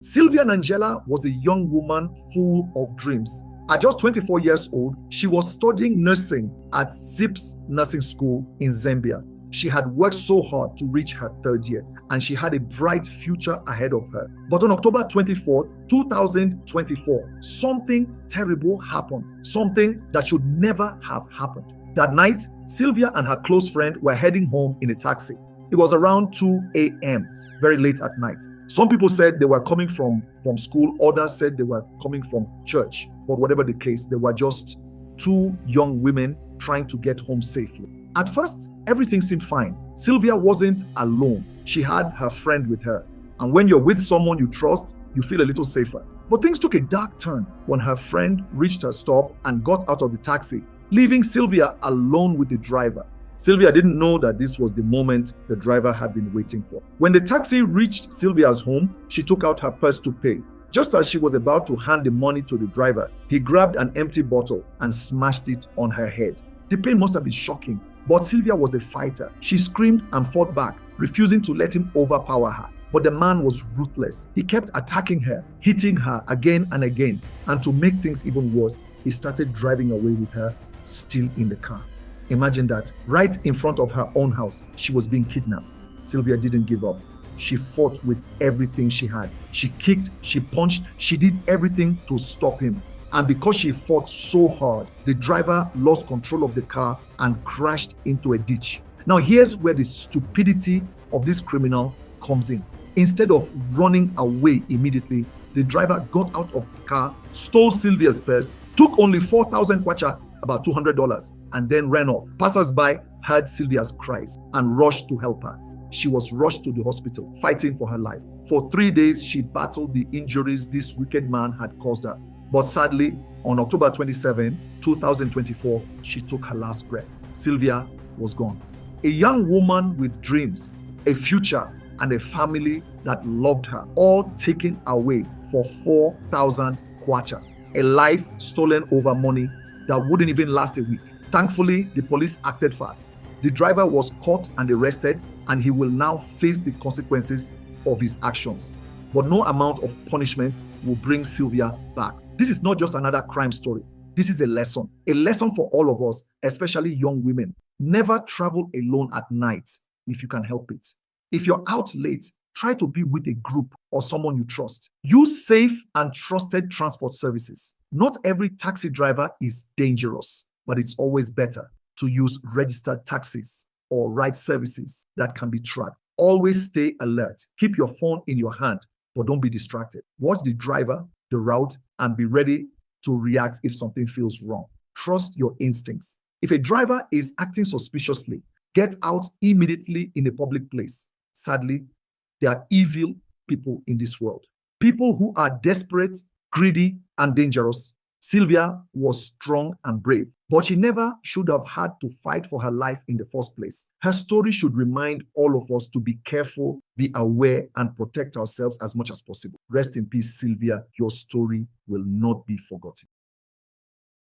Silvia Nanjela was a young woman full of dreams. At just 24 years old, she was studying nursing at ZIP's nursing school in Zambia. She had worked so hard to reach her third year, and she had a bright future ahead of her. But on October 24th, 2024, something terrible happened, something that should never have happened. That night, Silvia and her close friend were heading home in a taxi. It was around 2 a.m., very late at night. Some people said they were coming from school, others said they were coming from church. But whatever the case, they were just two young women trying to get home safely. At first, everything seemed fine. Silvia wasn't alone. She had her friend with her. And when you're with someone you trust, you feel a little safer. But things took a dark turn when her friend reached her stop and got out of the taxi, leaving Silvia alone with the driver. Silvia didn't know that this was the moment the driver had been waiting for. When the taxi reached Silvia's home, she took out her purse to pay. Just as she was about to hand the money to the driver, he grabbed an empty bottle and smashed it on her head. The pain must have been shocking, but Silvia was a fighter. She screamed and fought back, refusing to let him overpower her. But the man was ruthless. He kept attacking her, hitting her again and again. And to make things even worse, he started driving away with her, still in the car. Imagine that, right in front of her own house, she was being kidnapped. Silvia didn't give up. She fought with everything she had. She kicked, she punched, she did everything to stop him. And because she fought so hard, the driver lost control of the car and crashed into a ditch. Now here's where the stupidity of this criminal comes in. Instead of running away immediately, the driver got out of the car, stole Silvia's purse, took only 4,000 kwacha, about $200, and then ran off. Passers-by heard Silvia's cries and rushed to help her. She was rushed to the hospital, fighting for her life. For 3 days, she battled the injuries this wicked man had caused her. But sadly, on October 27, 2024, she took her last breath. Silvia was gone. A young woman with dreams, a future, and a family that loved her, all taken away for 4,000 kwacha. A life stolen over money that wouldn't even last a week. Thankfully, the police acted fast. The driver was caught and arrested, and he will now face the consequences of his actions. But no amount of punishment will bring Silvia back. This is not just another crime story. This is a lesson for all of us, especially young women. Never travel alone at night if you can help it. If you're out late, try to be with a group or someone you trust. Use safe and trusted transport services. Not every taxi driver is dangerous, but it's always better to use registered taxis or ride services that can be tracked. Always stay alert. Keep your phone in your hand, but don't be distracted. Watch the driver, the route, and be ready to react if something feels wrong. Trust your instincts. If a driver is acting suspiciously, get out immediately in a public place. Sadly, there are evil people in this world. People who are desperate, greedy, and dangerous. Silvia was strong and brave, but she never should have had to fight for her life in the first place. Her story should remind all of us to be careful, be aware, and protect ourselves as much as possible. Rest in peace, Silvia. Your story will not be forgotten.